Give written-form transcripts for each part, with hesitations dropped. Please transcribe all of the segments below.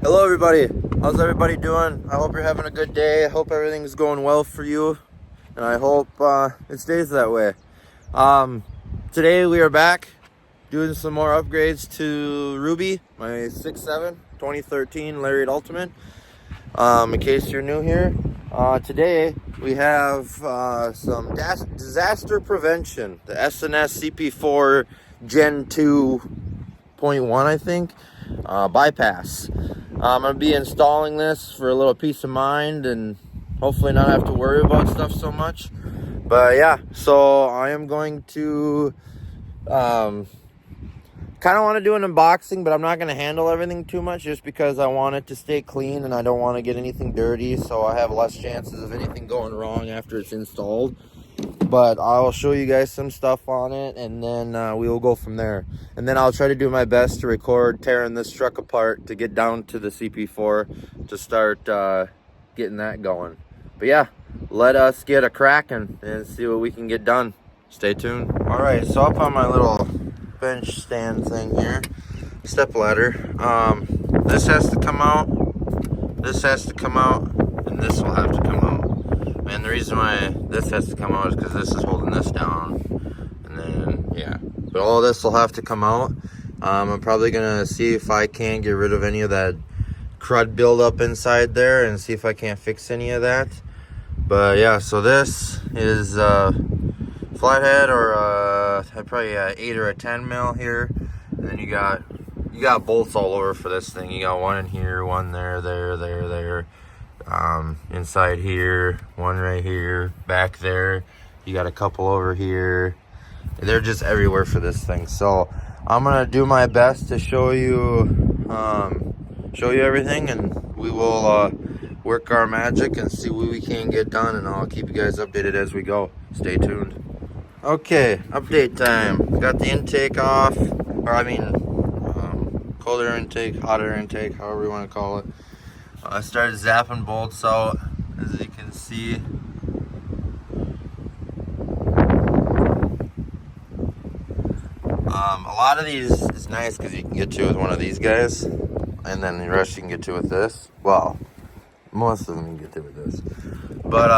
Hello everybody, how's everybody doing? I hope you're having a good day. I hope everything's going well for you, and I hope it stays that way. Today we are back doing some more upgrades to Ruby, my 6.7 2013 Lariat Ultimate. In case you're new here, today we have some disaster prevention, the SNS CP4 Gen 2.1, I think, bypass. I'm going to be installing this for a little peace of mind and hopefully not have to worry about stuff so much. But yeah, so I am going to kind of want to do an unboxing, but I'm not going to handle everything too much just because I want it to stay clean and I don't want to get anything dirty, so I have less chances of anything going wrong after it's installed. But I'll show you guys some stuff on it, and then we will go from there. And then I'll try to do my best to record tearing this truck apart to get down to the CP4 to start getting that going. But yeah, let us get a cracking and see what we can get done. Stay tuned. All right, so up on my little bench stand thing here, step ladder, this has to come out, this has to come out, and this will have to come out. And the reason why this has to come out is because this is holding this down. And then, yeah. But all this will have to come out. I'm probably going to see if I can get rid of any of that crud buildup inside there and see if I can't fix any of that. But yeah, so this is flathead or probably a 8 or a 10 mil here. And then you got bolts all over for this thing. You got one in here, one there. Inside here, one right here, back there, you got a couple over here. They're just everywhere for this thing. So I'm gonna do my best to show you everything, and we will work our magic and see what we can get done, and I'll keep you guys updated as we go. Stay tuned. Okay, update time. Got the intake off, or I mean cold air intake, hot air intake, however you want to call it. I started zapping bolts out, as you can see. A lot of these is nice because you can get to with one of these guys, and then the rest you can get to with this. Well, most of them you can get to with this. But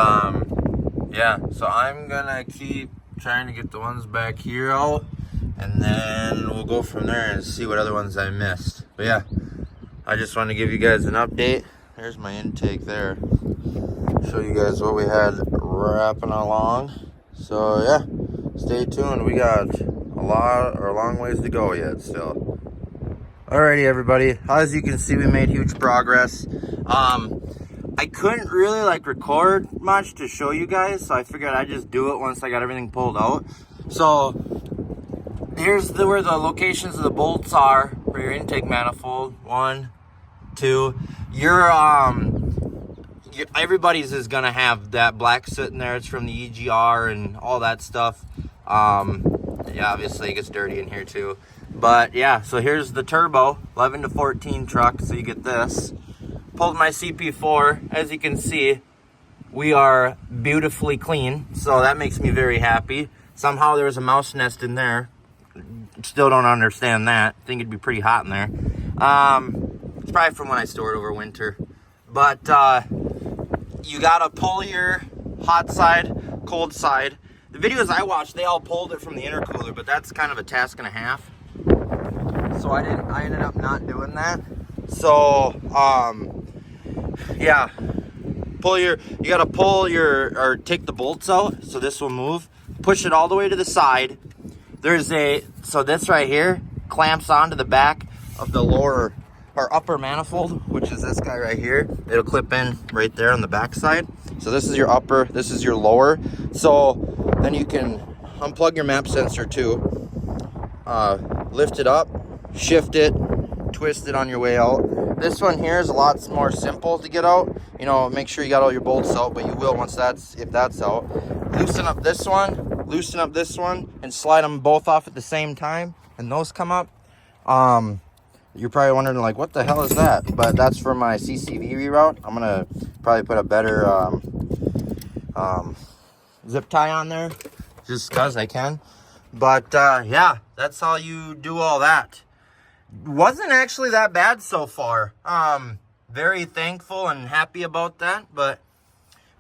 yeah, so I'm gonna keep trying to get the ones back here out, and then we'll go from there and see what other ones I missed. But yeah, I just want to give you guys an update. There's my intake there. Show you guys what we had wrapping along. So yeah, stay tuned. We got a long ways to go yet still. Alrighty everybody, as you can see, we made huge progress. I couldn't really record much to show you guys, so I figured I'd just do it once I got everything pulled out. So here's where the locations of the bolts are for your intake manifold. 1, 2. Everybody's is gonna have that black sitting there. It's from the EGR and all that stuff. Yeah, obviously it gets dirty in here too. But yeah, so here's the turbo 11 to 14 truck. So you get this. Pulled my CP4. As you can see, we are beautifully clean. So that makes me very happy. Somehow there was a mouse nest in there. Still don't understand that. Think it'd be pretty hot in there. It's probably from when I stored over winter. But you gotta pull your hot side, cold side. The videos I watched, they all pulled it from the intercooler, but that's kind of a task and a half. So I ended up not doing that. So yeah, you gotta pull or take the bolts out so this will move. Push it all the way to the side. So this right here clamps onto the back of the lower or upper manifold, which is this guy right here. It'll clip in right there on the back side. So this is your upper, this is your lower. So then you can unplug your map sensor too, lift it up, shift it, twist it on your way out. This one here is a lot more simple to get out. You know, make sure you got all your bolts out, but you will if that's out. Loosen up this one, and slide them both off at the same time, and those come up. You're probably wondering, what the hell is that? But that's for my CCV reroute. I'm gonna probably put a better zip tie on there, just because I can. But yeah, that's how you do all that. wasn't actually that bad so far. Very thankful and happy about that. But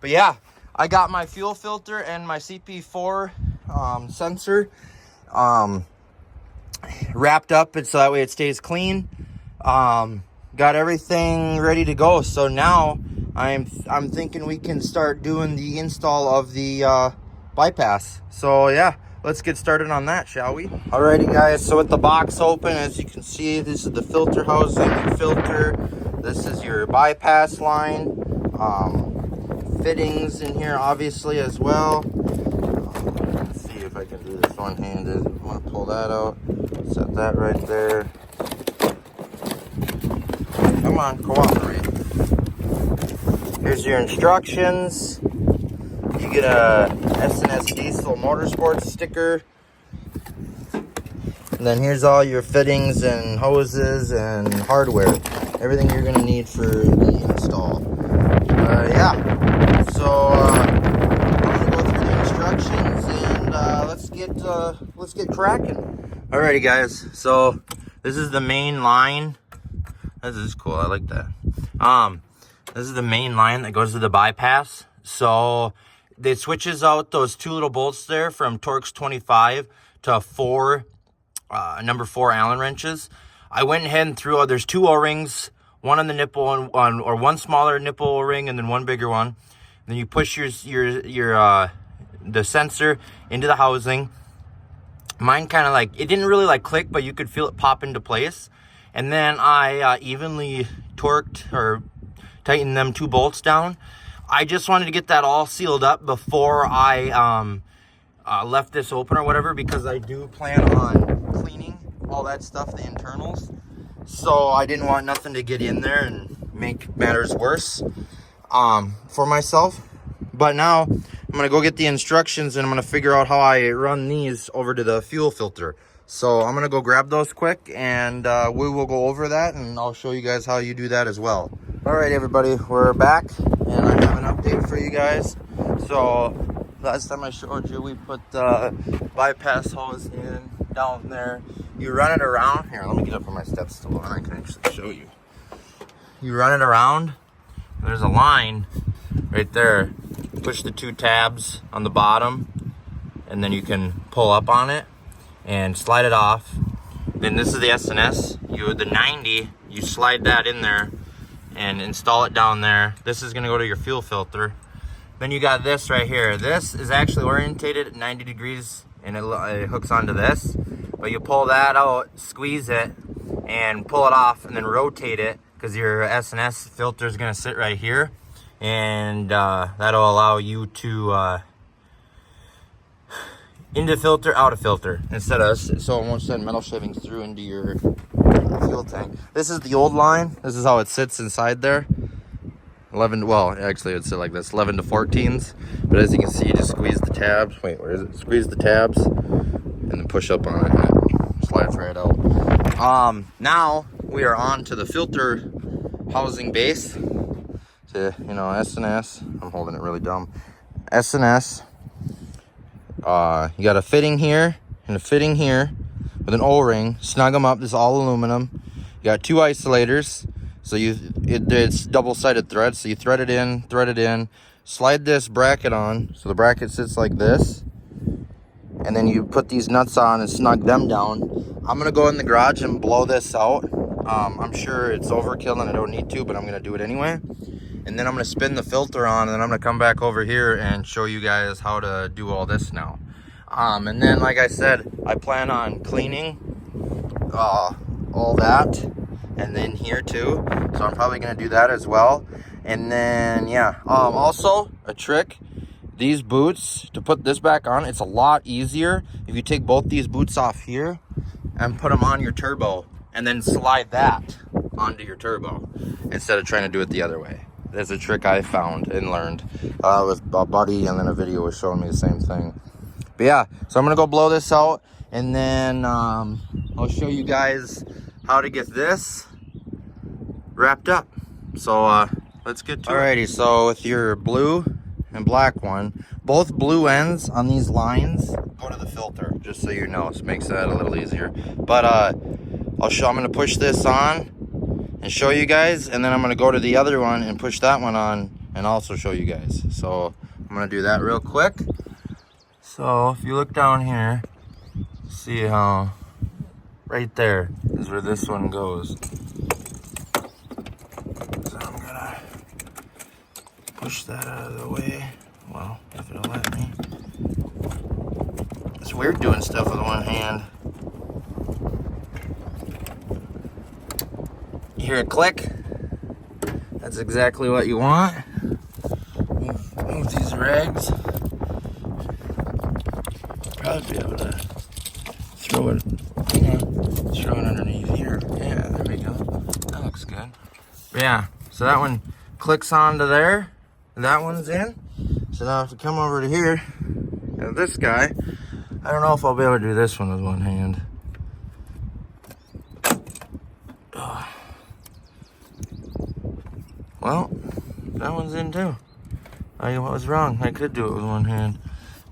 yeah, I got my fuel filter and my CP4 sensor wrapped up, and so that way it stays clean. Got everything ready to go. So now I'm thinking we can start doing the install of the bypass. So yeah, let's get started on that, shall we? Alrighty guys, so with the box open, as you can see, this is the filter housing and filter. This is your bypass line. Fittings in here obviously as well. Let's see if I can do this one-handed. I'm gonna pull that out, set that right there. Come on, cooperate. Here's your instructions. You get a S&S Diesel Motorsports sticker. And then here's all your fittings and hoses and hardware. Everything you're gonna need for the install. Yeah, so I'm gonna go through the instructions and let's get cracking. Alrighty guys, so this is the main line. This is cool, I like that. This is the main line that goes to the bypass. So it switches out those two little bolts there from Torx 25 to number 4 Allen wrenches. I went ahead and threw out, there's 2 O-rings, one on the nipple or one smaller nipple O-ring and then one bigger one. And then you push the sensor into the housing. Mine kind of it didn't really click, but you could feel it pop into place. And then I evenly torqued or tightened them 2 bolts down. I just wanted to get that all sealed up before I left this open or whatever, because I do plan on cleaning all that stuff, the internals. So I didn't want nothing to get in there and make matters worse for myself. But now I'm gonna go get the instructions and I'm gonna figure out how I run these over to the fuel filter. So I'm gonna go grab those quick and we will go over that and I'll show you guys how you do that as well. All right, everybody, we're back and I have an update for you guys. So last time I showed you, we put the bypass hose in down there. You run it around. Here, let me get up on my step stool and I can actually show you. You run it around. There's a line right there. Push the 2 tabs on the bottom and then you can pull up on it and slide it off. Then this is the S&S. The 90, you slide that in there and install it down there. This is gonna go to your fuel filter. Then you got this right here. This is actually orientated at 90 degrees and it hooks onto this. But you pull that out, squeeze it, and pull it off and then rotate it, because your S&S filter is gonna sit right here. And that'll allow you to into filter, out of filter, instead of, so it won't send metal shavings through into your fuel tank. This is the old line. This is how it sits inside there. 11, well, actually it'd sit like this, 11 to 14s. But as you can see, you just squeeze the tabs. Wait, where is it? Squeeze the tabs and then push up on it and it slides right out. Now we are on to the filter housing base. To, S&S. I'm holding it really dumb. S&S. You got a fitting here and a fitting here with an O-ring. Snug them up. This is all aluminum. You got 2 isolators. So it's double-sided thread. So you thread it in, slide this bracket on. So the bracket sits like this. And then you put these nuts on and snug them down. I'm gonna go in the garage and blow this out. I'm sure it's overkill and I don't need to, but I'm gonna do it anyway. And then I'm gonna spin the filter on, and then I'm gonna come back over here and show you guys how to do all this now. And then, like I said, I plan on cleaning all that, and then here too. So I'm probably gonna do that as well. And then, yeah, also a trick, these boots, to put this back on, it's a lot easier if you take both these boots off here and put them on your turbo, and then slide that onto your turbo instead of trying to do it the other way. That's a trick I found and learned with a buddy, and then a video was showing me the same thing. But yeah, so I'm gonna go blow this out, and then I'll show you guys how to get this wrapped up. So let's get to it. Alrighty, so with your blue and black one, both blue ends on these lines go to the filter, just so you know. So it makes that a little easier. But I'm gonna push this on and show you guys, and then I'm gonna go to the other one and push that one on and also show you guys. So I'm gonna do that real quick. So if you look down here, see how right there is where this one goes. So I'm gonna push that out of the way. Well, if it'll let me. It's weird doing stuff with one hand. You hear a click? That's exactly what you want. Move these rags. Probably be able to throw it underneath here. Yeah, there we go. That looks good. But yeah, so that one clicks onto there. And that one's in. So now if we come over to here, and this guy, I don't know if I'll be able to do this one with one hand. Well, that one's in too. I was wrong. I could do it with one hand.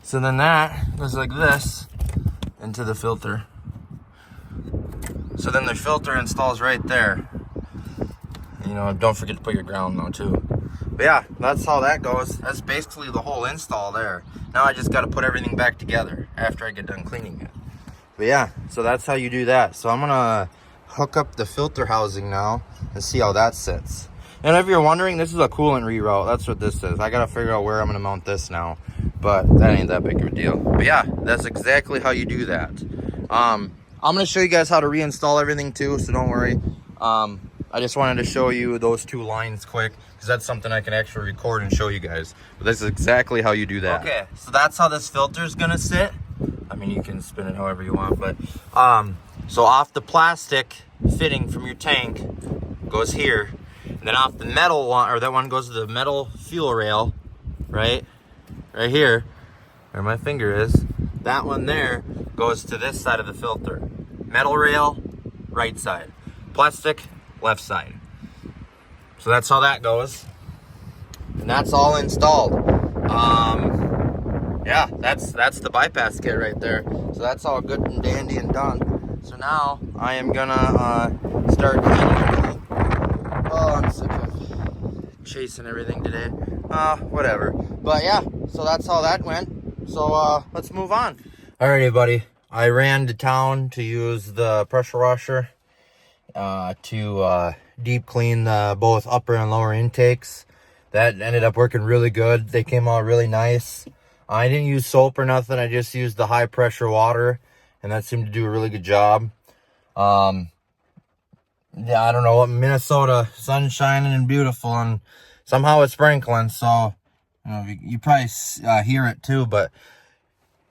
So then that goes like this into the filter. So then the filter installs right there. You know, don't forget to put your ground though too. But yeah, that's how that goes. That's basically the whole install there. Now I just got to put everything back together after I get done cleaning it. But yeah, so that's how you do that. So I'm gonna hook up the filter housing now and see how that sits. And if you're wondering, this is a coolant reroute. That's what this is. I gotta figure out where I'm gonna mount this now, but that ain't that big of a deal. But yeah, that's exactly how you do that. I'm gonna show you guys how to reinstall everything too, so don't worry. I just wanted to show you those two lines quick, because that's something I can actually record and show you guys. But this is exactly how you do that. Okay, so that's how this filter is gonna sit. I mean, you can spin it however you want, but so off the plastic fitting from your tank goes here. And then off the metal one, or that one goes to the metal fuel rail, right here, where my finger is. That one there goes to this side of the filter. Metal rail, right side. Plastic, left side. So that's how that goes. And that's all installed. Yeah, that's the bypass kit right there. So that's all good and dandy and done. So now I am gonna start cleaning everything. Oh, I'm sick of chasing everything today. Whatever. But yeah, so that's how that went. So let's move on. Alrighty, buddy. I ran to town to use the pressure washer to deep clean both upper and lower intakes. That ended up working really good. They came out really nice. I didn't use soap or nothing. I just used the high pressure water, and that seemed to do a really good job. Yeah, I don't know, Minnesota, sun shining and beautiful, and somehow it's sprinkling, so you know, you probably hear it too. But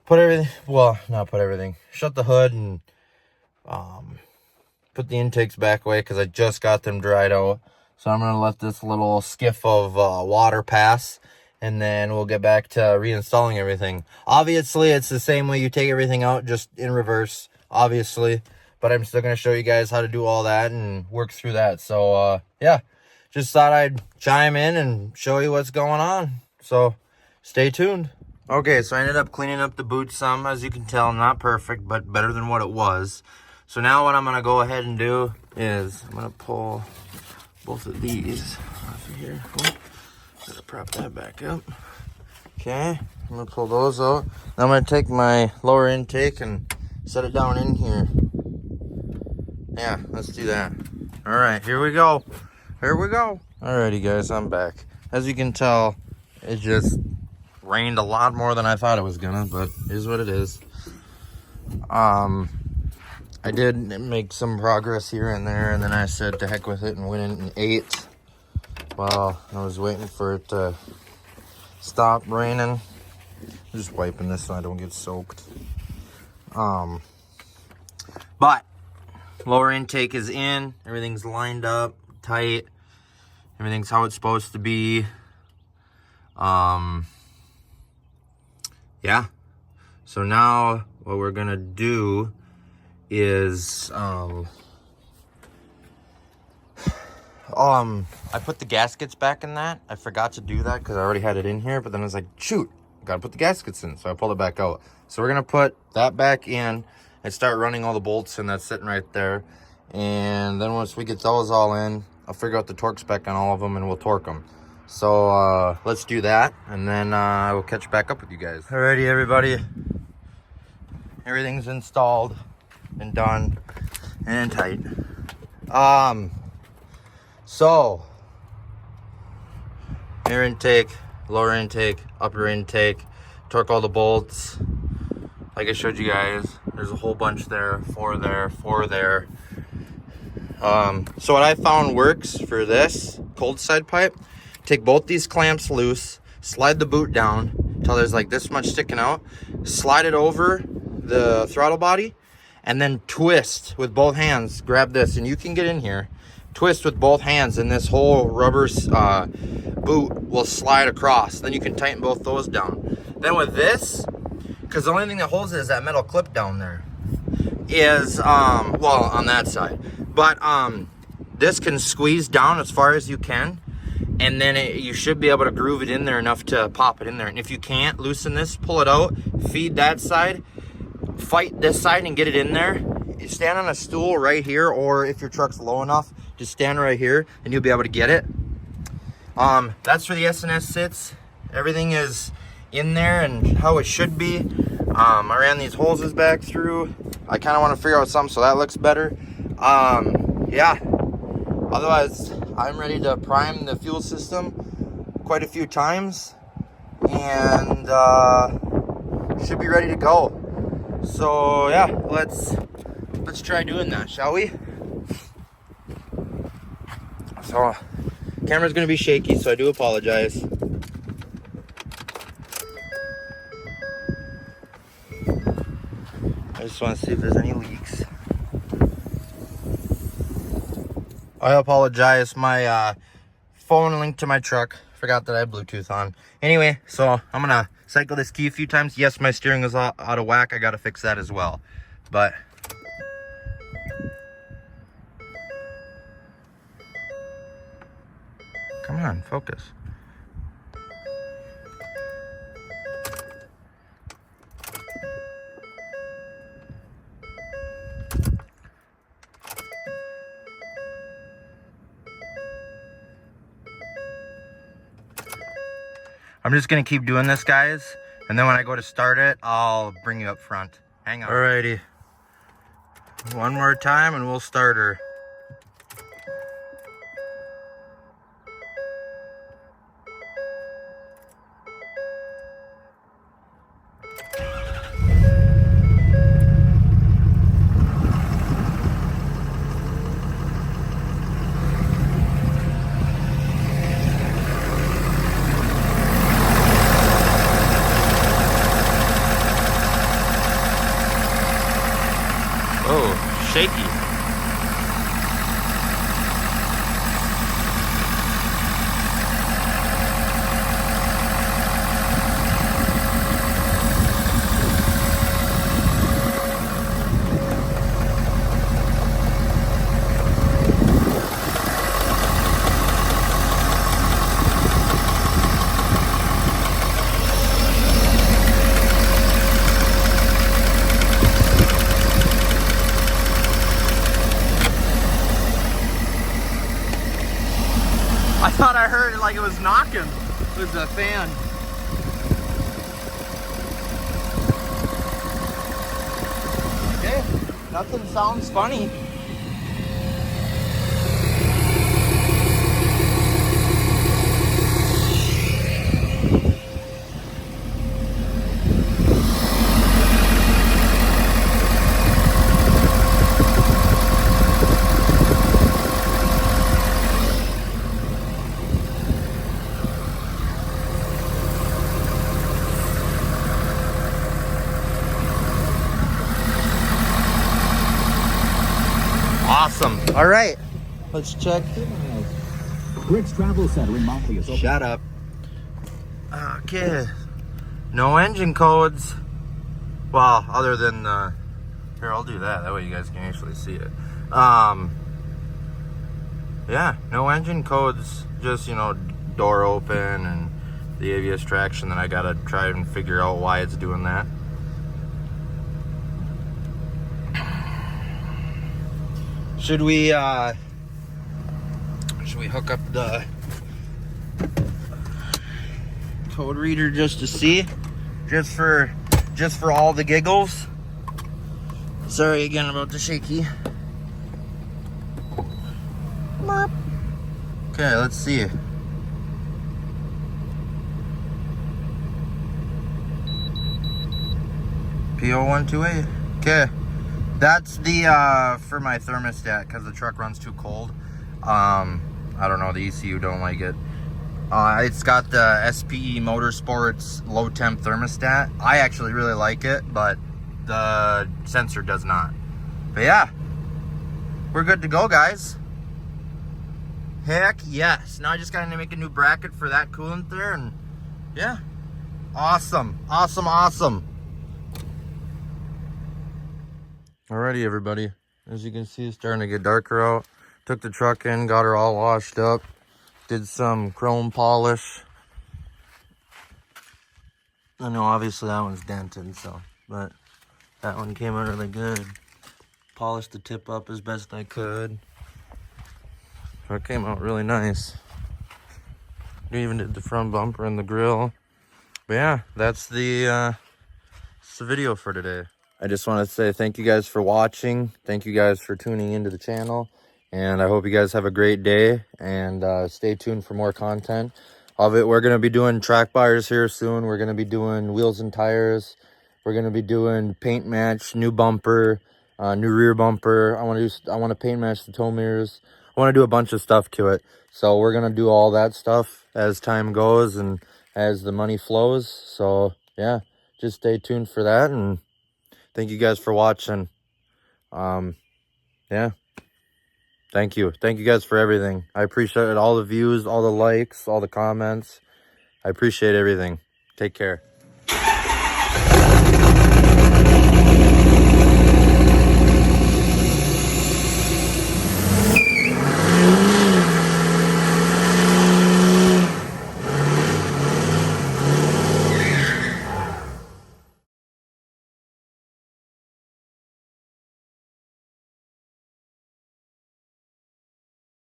put everything, well, not put everything, shut the hood and put the intakes back away, because I just got them dried out. So I'm gonna let this little skiff of water pass, and then we'll get back to reinstalling everything. Obviously, it's the same way you take everything out, just in reverse, obviously. But I'm still going to show you guys how to do all that and work through that. So, yeah, just thought I'd chime in and show you what's going on. So, stay tuned. Okay, so I ended up cleaning up the boot some. As you can tell, not perfect, but better than what it was. So now what I'm going to go ahead and do is I'm going to pull both of these off of here. Oh, gotta prop that back up. Okay, I'm going to pull those out. Now I'm going to take my lower intake and set it down in here. Yeah, let's do that. All right, here we go. Here we go. Alrighty, guys, I'm back. As you can tell, it just rained a lot more than I thought it was gonna, but here's what it is. I did make some progress here and there, and then I said to heck with it and went in and ate while I was waiting for it to stop raining. I'm just wiping this so I don't get soaked. But lower intake is in, everything's lined up tight, everything's how it's supposed to be. Yeah, so now what we're gonna do is I put the gaskets back in that. I forgot to do that because I already had it in here, but then I was like, shoot, gotta put the gaskets in, so I pulled it back out. So we're gonna put that back in and start running all the bolts, and that's sitting right there. And then once we get those all in, I'll figure out the torque spec on all of them and we'll torque them. So let's do that, and then I will catch back up with you guys. Alrighty, everybody. Everything's installed and done and tight. So air intake, lower intake, upper intake, torque all the bolts. Like I showed you guys, there's a whole bunch there, 4 there, 4 there. So what I found works for this cold side pipe, take both these clamps loose, slide the boot down until there's like this much sticking out, slide it over the throttle body, and then twist with both hands. Grab this, and you can get in here, twist with both hands, and this whole rubber boot will slide across. Then you can tighten both those down. Then with this, because the only thing that holds it is that metal clip down there, is well, on that side, but this can squeeze down as far as you can, and then you should be able to groove it in there enough to pop it in there. And if you can't, loosen this, pull it out, feed that side, fight this side and get it in there. You stand on a stool right here, or if your truck's low enough, just stand right here and you'll be able to get it. That's where the S&S sits. Everything is in there and how it should be. I ran these hoses back through. I kind of want to figure out something so that looks better. Yeah, otherwise I'm ready to prime the fuel system quite a few times, and should be ready to go. So yeah, let's try doing that, shall we? So camera's gonna be shaky, so I do apologize. I just want to see if there's any leaks. I apologize, my phone linked to my truck. Forgot that I had Bluetooth on. Anyway, so I'm gonna cycle this key a few times. Yes, my steering is out of whack. I gotta fix that as well. But come on, focus. I'm just gonna keep doing this, guys, and then when I go to start it, I'll bring you up front. Hang on. Alrighty. One more time and we'll start her. Oh, shaky. I thought I heard it like it was knocking. It was a fan. Okay, nothing sounds funny. Awesome. All right, let's check. Rick's Travel Center in Monty is open. Shut up. Okay. No engine codes. Well, other than here, I'll do that. That way you guys can actually see it. Yeah, no engine codes. Just, you know, door open and the ABS traction. Then I gotta try and figure out why it's doing that. Should we hook up the code reader just to see? Just for all the giggles? Sorry again about the shaky. Okay, let's see. P0128. Okay. That's the for my thermostat because the truck runs too cold. I don't know, the ECU don't like it. It's got the SPE Motorsports low temp thermostat. I actually really like it, but the sensor does not. But yeah, we're good to go, guys. Heck yes. Now I just gotta make a new bracket for that coolant there, and yeah, awesome, awesome, awesome. Alrighty, everybody. As you can see, it's starting to get darker out. Took the truck in, got her all washed up. Did some chrome polish. I know obviously that one's dented, so, but that one came out really good. Polished the tip up as best I could. So it came out really nice. We even did the front bumper and the grill. But yeah, that's the video for today. I just want to say thank you guys for watching. Thank you guys for tuning into the channel. And I hope you guys have a great day. And stay tuned for more content of it. We're going to be doing track buyers here soon. We're going to be doing wheels and tires. We're going to be doing paint match, new bumper, new rear bumper. I want to paint match the tow mirrors. I want to do a bunch of stuff to it. So we're going to do all that stuff as time goes and as the money flows. So yeah, just stay tuned for that. And thank you guys for watching. Yeah. Thank you. Thank you guys for everything. I appreciate all the views, all the likes, all the comments. I appreciate everything. Take care.